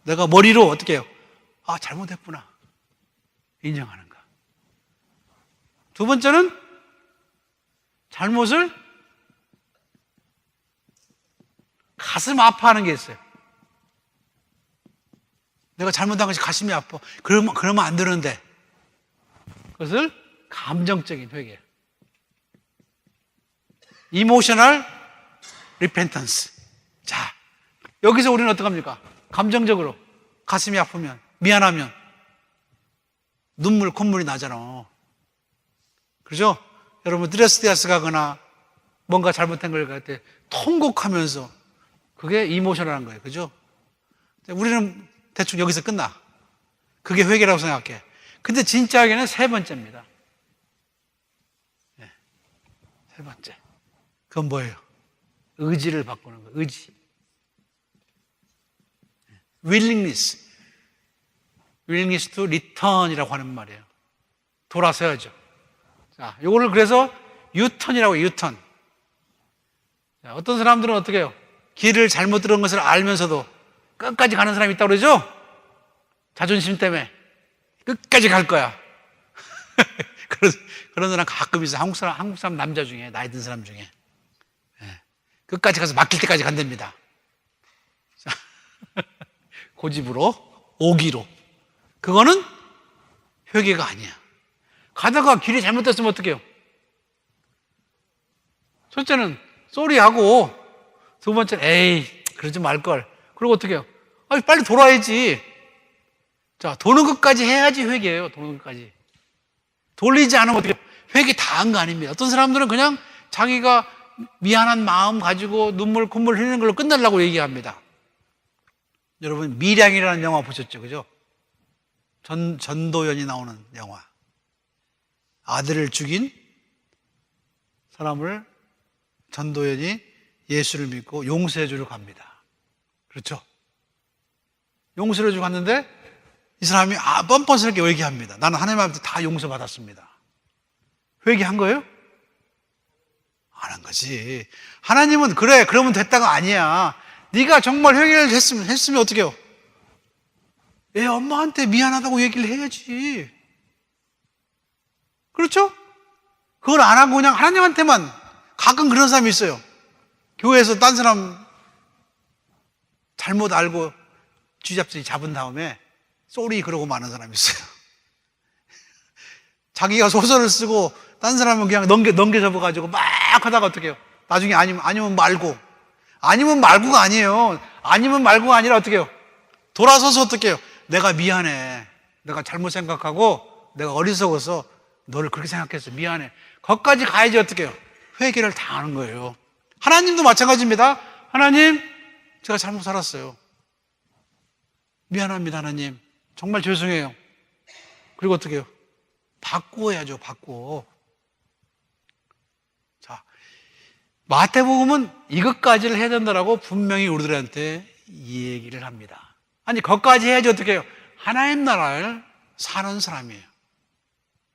내가 머리로 어떻게 해요? 잘못했구나. 인정하는 거. 두 번째는 잘못을 가슴 아파하는 게 있어요. 내가 잘못한 것이 가슴이 아파. 그러면 안 되는데. 그것을 감정적인 회개. Emotional repentance. 자, 여기서 우리는 어떡합니까? 감정적으로 가슴이 아프면, 미안하면 눈물, 콧물이 나잖아. 그렇죠? 여러분 스트레스 가거나 뭔가 잘못된 걸 할 때 통곡하면서 그게 이모셔널한 거예요. 그죠? 우리는 대충 여기서 끝나. 그게 회개라고 생각해. 근데 진짜 회개는 세 번째입니다. 세 번째. 그건 뭐예요? 의지를 바꾸는 거예요. 의지. willingness to return이라고 하는 말이에요. 돌아서야죠. 자, 요거를 그래서 유턴이라고 해요. 유턴. 자, 어떤 사람들은 어떻게 해요? 길을 잘못 들은 것을 알면서도 끝까지 가는 사람이 있다고 그러죠? 자존심 때문에 끝까지 갈 거야. 그런 사람 가끔 있어요. 한국 사람 남자 중에, 나이 든 사람 중에. 끝까지 가서 막힐 때까지 간답니다. 고집으로, 오기로. 그거는 회개가 아니야. 가다가 길이 잘못됐으면 어떡해요? 첫째는 쏘리하고, 두 번째는 에이 그러지 말걸. 그리고 어떻게 해요? 빨리 돌아야지. 자, 도는 것까지 해야지 회개예요. 도는 것까지. 돌리지 않으면 어떻게 해요? 회개 다 한 거 아닙니다. 어떤 사람들은 그냥 자기가 미안한 마음 가지고 눈물 콧물 흘리는 걸로 끝내려고 얘기합니다. 여러분 미량이라는 영화 보셨죠? 그죠? 전도연이 나오는 영화. 아들을 죽인 사람을 전도연이 예수를 믿고 용서해 주러 갑니다. 그렇죠? 용서해 주러 갔는데 이 사람이 뻔뻔스럽게 얘기합니다. 나는 하나님 앞에 다 용서받았습니다. 회개한 거예요? 안 한 거지. 하나님은 그래, 그러면 됐다가 아니야. 네가 정말 회개를 했으면 어떻게 해요? 애 엄마한테 미안하다고 얘기를 해야지. 그렇죠? 그걸 안 하고 그냥 하나님한테만. 가끔 그런 사람이 있어요. 교회에서 딴 사람 잘못 알고 쥐잡듯이 잡은 다음에 쏘리 그러고 마는 사람이 있어요. 자기가 소설을 쓰고 딴 사람은 그냥 넘겨접어가지고 막 하다가 어떻게 해요? 나중에 아니면 말고. 아니면 말고가 아니에요. 아니면 말고가 아니라 어떻게 해요? 돌아서서 어떻게 해요? 내가 미안해. 내가 잘못 생각하고 내가 어리석어서 너를 그렇게 생각했어. 미안해. 거기까지 가야지 어떻게 해요? 회개를 다 하는 거예요. 하나님도 마찬가지입니다. 하나님, 제가 잘못 살았어요. 미안합니다, 하나님. 정말 죄송해요. 그리고 어떻게 해요? 바꾸어야죠, 바꾸어. 자, 마태복음은 이것까지를 해야 된다라고 분명히 우리들한테 이 얘기를 합니다. 아니, 거기까지 해야지 어떻게 해요? 하나님 나라를 사는 사람이에요.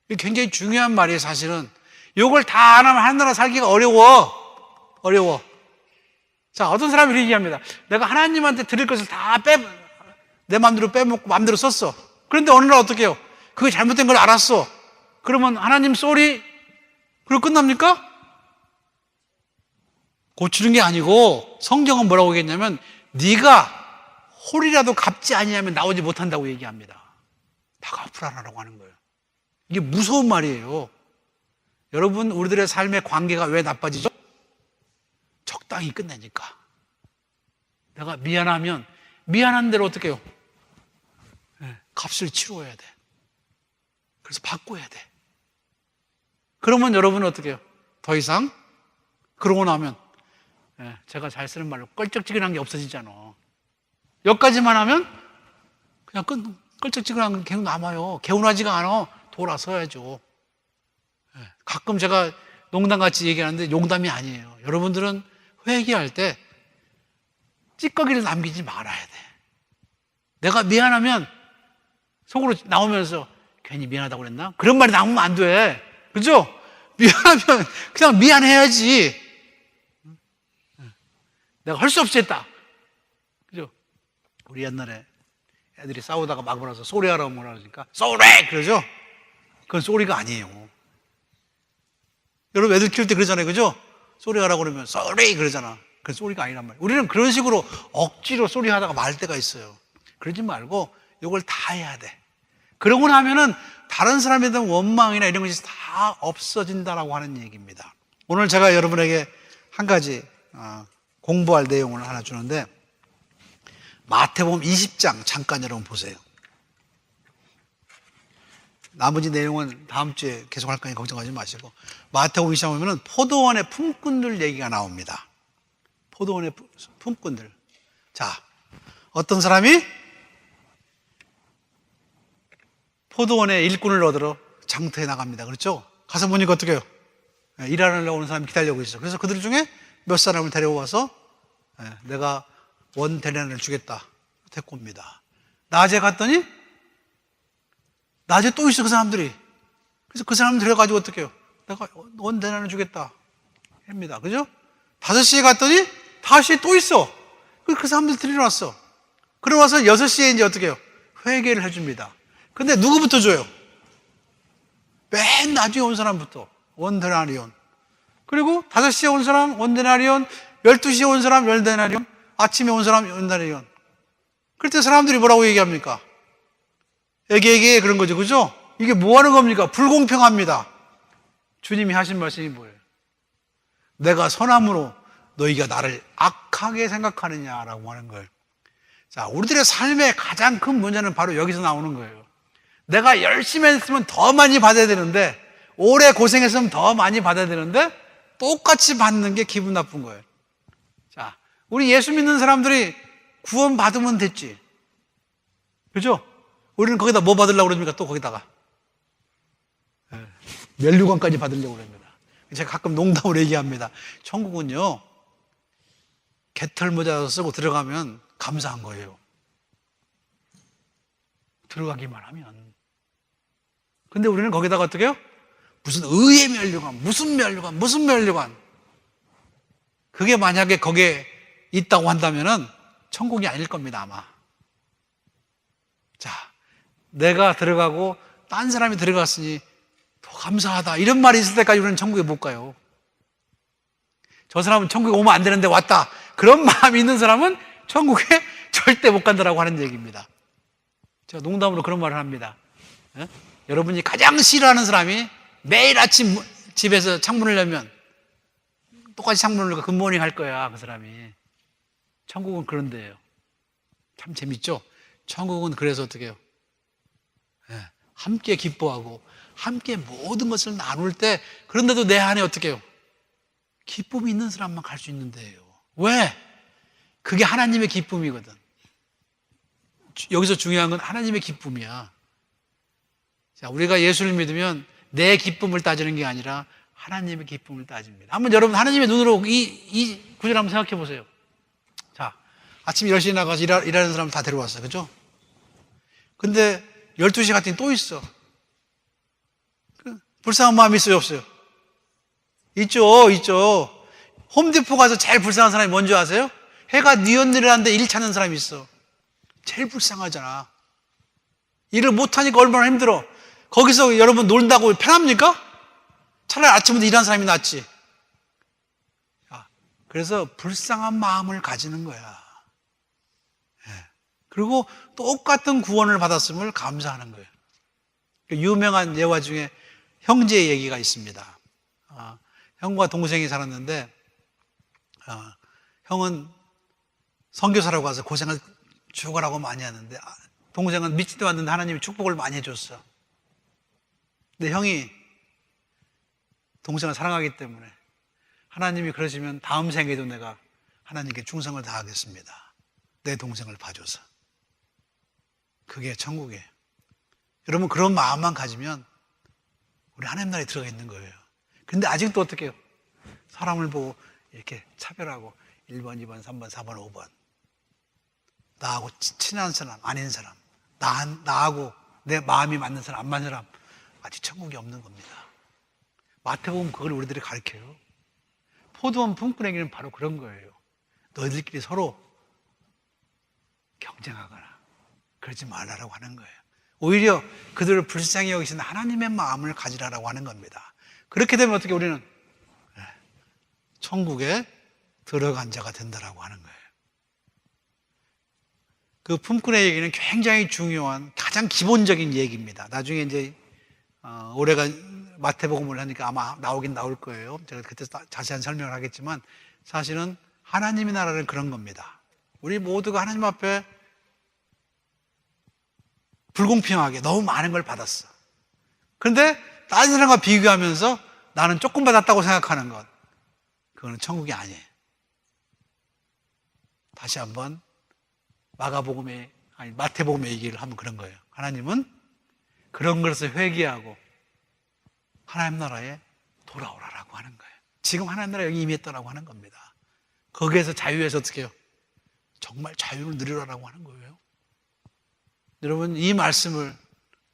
이게 굉장히 중요한 말이에요, 사실은. 이걸 다 안 하면 하나님 나라 살기가 어려워. 자, 어떤 사람이 이렇게 얘기합니다. 내가 하나님한테 드릴 것을 다 내 마음대로 빼먹고 마음대로 썼어. 그런데 어느 날 어떻게 해요? 그게 잘못된 걸 알았어. 그러면 하나님 쏘리? 그리고 끝납니까? 고치는 게 아니고 성경은 뭐라고 얘기했냐면 네가 홀이라도 갚지 아니하면 나오지 못한다고 얘기합니다. 다 갚으라라고 하는 거예요. 이게 무서운 말이에요. 여러분, 우리들의 삶의 관계가 왜 나빠지죠? 적당히 끝내니까. 내가 미안하면 미안한 대로 어떻게 해요? 값을 치러야 돼. 그래서 바꿔야 돼. 그러면 여러분은 어떻게 해요? 더 이상 그러고 나면 제가 잘 쓰는 말로 껄쩍지근한 게 없어지잖아. 여기까지만 하면 그냥 껄쩍지근한 게 계속 남아요. 개운하지가 않아. 돌아서야죠. 가끔 제가 농담같이 얘기하는데 농담이 아니에요. 여러분들은 회개할 때 찌꺼기를 남기지 말아야 돼. 내가 미안하면 속으로 나오면서 괜히 미안하다고 그랬나? 그런 말이 나오면 안 돼. 그죠? 미안하면 그냥 미안해야지. 내가 할 수 없이 했다. 그죠? 우리 옛날에 애들이 싸우다가 막 몰아서 쏘리하라고 뭐라 그러니까 쏘리! 그러죠? 그건 쏘리가 아니에요. 여러분 애들 키울 때 그러잖아요. 그죠? 쏘리하라고 그러면 쏘리! 그러잖아. 그건 쏘리가 아니란 말이에요. 우리는 그런 식으로 억지로 쏘리하다가 말 때가 있어요. 그러지 말고 이걸 다 해야 돼. 그러고 나면은 다른 사람에 대한 원망이나 이런 것이 다 없어진다라고 하는 얘기입니다. 오늘 제가 여러분에게 한 가지 공부할 내용을 하나 주는데 마태복음 20장 잠깐 여러분 보세요. 나머지 내용은 다음 주에 계속 할 거니까 걱정하지 마시고 마태복음 20장 보면은 포도원의 품꾼들 얘기가 나옵니다. 포도원의 품꾼들. 자, 어떤 사람이 포도원에 일꾼을 얻으러 장터에 나갑니다. 그렇죠? 가서 보니까 어떻게 해요? 일하러 오는 사람이 기다리고 있어. 그래서 그들 중에 몇 사람을 데려와서 내가 원 데나리온을 주겠다. 데리고 옵니다. 낮에 갔더니 낮에 또 있어 그 사람들이. 그래서 그 사람 데려가지고 어떻게 해요? 내가 원 데나리온을 주겠다. 합니다. 그죠? 5시에 갔더니 5시에 또 있어. 그 사람들 데려왔어. 그러고서 6시에 이제 어떻게 해요? 회개를 해줍니다. 근데 누구부터 줘요? 맨 나중에 온 사람부터 원 데나리온. 그리고 5시에 온 사람 원 데나리온, 12시에 온 사람 원 데나리온, 아침에 온 사람 원 데나리온. 그럴 때 사람들이 뭐라고 얘기합니까? 에게 그런 거죠. 그죠? 이게 뭐 하는 겁니까? 불공평합니다. 주님이 하신 말씀이 뭐예요? 내가 선함으로 너희가 나를 악하게 생각하느냐라고 하는 거예요. 자, 우리들의 삶의 가장 큰 문제는 바로 여기서 나오는 거예요. 내가 열심히 했으면 더 많이 받아야 되는데, 오래 고생했으면 더 많이 받아야 되는데, 똑같이 받는 게 기분 나쁜 거예요. 자, 우리 예수 믿는 사람들이 구원 받으면 됐지. 그죠? 우리는 거기다 뭐 받으려고 그럽니까? 또 거기다가. 면류관까지 받으려고 그럽니다. 제가 가끔 농담으로 얘기합니다. 천국은요, 개털 모자 쓰고 들어가면 감사한 거예요. 들어가기만 하면. 근데 우리는 거기다가 어떻게 해요? 무슨 의의 면류관, 무슨 면류관. 그게 만약에 거기에 있다고 한다면은 천국이 아닐 겁니다, 아마. 자, 내가 들어가고 딴 사람이 들어갔으니 더 감사하다, 이런 말이 있을 때까지 우리는 천국에 못 가요. 저 사람은 천국에 오면 안 되는데 왔다, 그런 마음이 있는 사람은 천국에 절대 못 간다라고 하는 얘기입니다. 제가 농담으로 그런 말을 합니다. 예? 여러분이 가장 싫어하는 사람이 매일 아침 집에서 창문을 열면 똑같이 창문을 열고 굿모닝 할 거야, 그 사람이. 천국은 그런 데예요. 참 재밌죠? 천국은 그래서 어떻게 해요? 예, 함께 기뻐하고 함께 모든 것을 나눌 때, 그런데도 내 안에 어떻게 해요? 기쁨이 있는 사람만 갈 수 있는 데예요. 왜? 그게 하나님의 기쁨이거든. 여기서 중요한 건 하나님의 기쁨이야. 자, 우리가 예수를 믿으면 내 기쁨을 따지는 게 아니라 하나님의 기쁨을 따집니다. 한번 여러분 하나님의 눈으로 이 구절 한번 생각해 보세요. 자, 아침 10시에 나가서 일하는 사람 다 데려왔어요. 그죠? 근데 12시 같은 또 있어. 불쌍한 마음이 있어요, 없어요? 있죠. 홈디포 가서 제일 불쌍한 사람이 뭔지 아세요? 해가 뉘엿내리는데 일 찾는 사람이 있어. 제일 불쌍하잖아. 일을 못하니까 얼마나 힘들어. 거기서 여러분 놀다고 편합니까? 차라리 아침부터 일하는 사람이 낫지. 그래서 불쌍한 마음을 가지는 거야. 그리고 똑같은 구원을 받았음을 감사하는 거예요. 유명한 예화 중에 형제의 얘기가 있습니다. 형과 동생이 살았는데, 형은 선교사라고 가서 고생을 죽어라고 많이 하는데, 동생은 믿지도 않는데 하나님이 축복을 많이 해줬어. 근데 형이 동생을 사랑하기 때문에 하나님이 그러시면 다음 생에도 내가 하나님께 충성을 다하겠습니다, 내 동생을 봐줘서. 그게 천국이에요. 여러분, 그런 마음만 가지면 우리 하나님 나라에 들어가 있는 거예요. 근데 아직도 어떻게 해요? 사람을 보고 이렇게 차별하고 1번, 2번, 3번, 4번, 5번. 나하고 친한 사람, 아닌 사람, 나하고 내 마음이 맞는 사람, 안 맞는 사람, 아직 천국이 없는 겁니다. 마태복음 그걸 우리들이 가르쳐요. 포도원 품꾼에게는 바로 그런 거예요. 너희들끼리 서로 경쟁하거나 그러지 말라라고 하는 거예요. 오히려 그들을 불쌍히 여기시는 하나님의 마음을 가지라라고 하는 겁니다. 그렇게 되면 어떻게 우리는 천국에 들어간 자가 된다라고 하는 거예요. 그 품꾼의 얘기는 굉장히 중요한, 가장 기본적인 얘기입니다. 나중에 이제 올해가 마태복음을 하니까 아마 나오긴 나올 거예요. 제가 그때 자세한 설명을 하겠지만, 사실은 하나님의 나라는 그런 겁니다. 우리 모두가 하나님 앞에 불공평하게 너무 많은 걸 받았어. 그런데 다른 사람과 비교하면서 나는 조금 받았다고 생각하는 것, 그거는 천국이 아니에요. 다시 한번 마태복음의 얘기를 하면 그런 거예요. 하나님은 그런 것을 회개하고 하나님 나라에 돌아오라라고 하는 거예요. 지금 하나님 나라에 여기 임했다라고 하는 겁니다. 거기에서 자유에서 어떻게 해요? 정말 자유를 누리라라고 하는 거예요. 여러분, 이 말씀을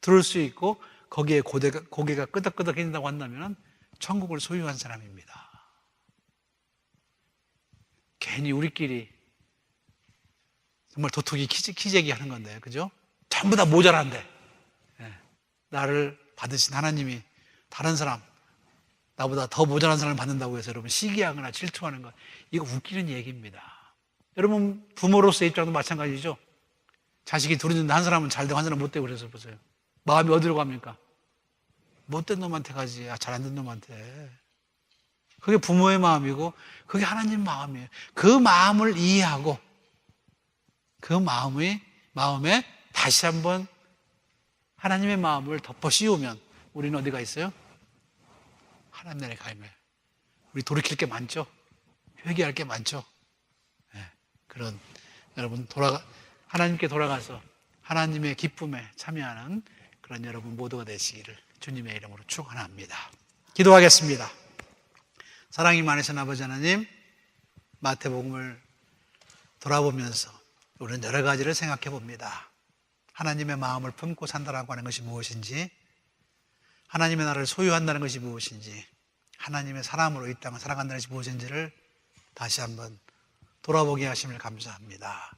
들을 수 있고 거기에 고개가 끄덕끄덕해진다고 한다면 천국을 소유한 사람입니다. 괜히 우리끼리 정말 도토기 키재기 하는 건데, 그죠? 전부 다 모자란데, 나를 받으신 하나님이 다른 사람, 나보다 더 모자란 사람을 받는다고 해서 여러분 시기하거나 질투하는 것, 이거 웃기는 얘기입니다. 여러분, 부모로서의 입장도 마찬가지죠. 자식이 둘이 있는데 한 사람은 잘 되고 한 사람은 못 되고 그래서 보세요. 마음이 어디로 갑니까? 못된 놈한테 가지, 잘 안 된 놈한테. 그게 부모의 마음이고 그게 하나님 마음이에요. 그 마음을 이해하고 그 마음에 다시 한번 하나님의 마음을 덮어 씌우면 우리는 어디가 있어요? 하나님 나라에 가 있는 거예요. 우리 돌이킬 게 많죠? 회개할 게 많죠? 그런 여러분 하나님께 돌아가서 하나님의 기쁨에 참여하는 그런 여러분 모두가 되시기를 주님의 이름으로 축원합니다. 기도하겠습니다. 사랑이 많으신 아버지 하나님, 마태복음을 돌아보면서 우리는 여러 가지를 생각해 봅니다. 하나님의 마음을 품고 산다라고 하는 것이 무엇인지, 하나님의 나라를 소유한다는 것이 무엇인지, 하나님의 사람으로 이 땅을 살아간다는 것이 무엇인지를 다시 한번 돌아보게 하심을 감사합니다.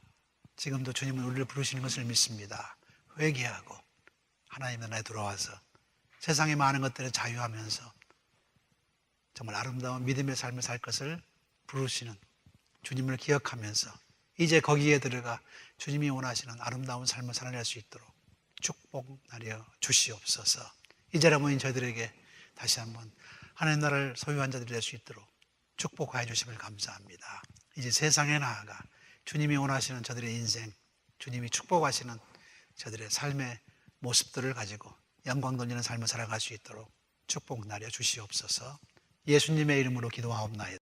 지금도 주님은 우리를 부르시는 것을 믿습니다. 회개하고 하나님 나라에 들어와서 세상의 많은 것들에 자유하면서 정말 아름다운 믿음의 삶을 살 것을 부르시는 주님을 기억하면서 이제 거기에 들어가 주님이 원하시는 아름다운 삶을 살아낼 수 있도록 축복하려 주시옵소서. 이제라 모인 저희들에게 다시 한번 하나님 나라를 소유한 자들이 될 수 있도록 축복하여 주심을 감사합니다. 이제 세상에 나아가 주님이 원하시는 저들의 인생, 주님이 축복하시는 저들의 삶의 모습들을 가지고 영광 돌리는 삶을 살아갈 수 있도록 축복하여 주시옵소서. 예수님의 이름으로 기도하옵나이다.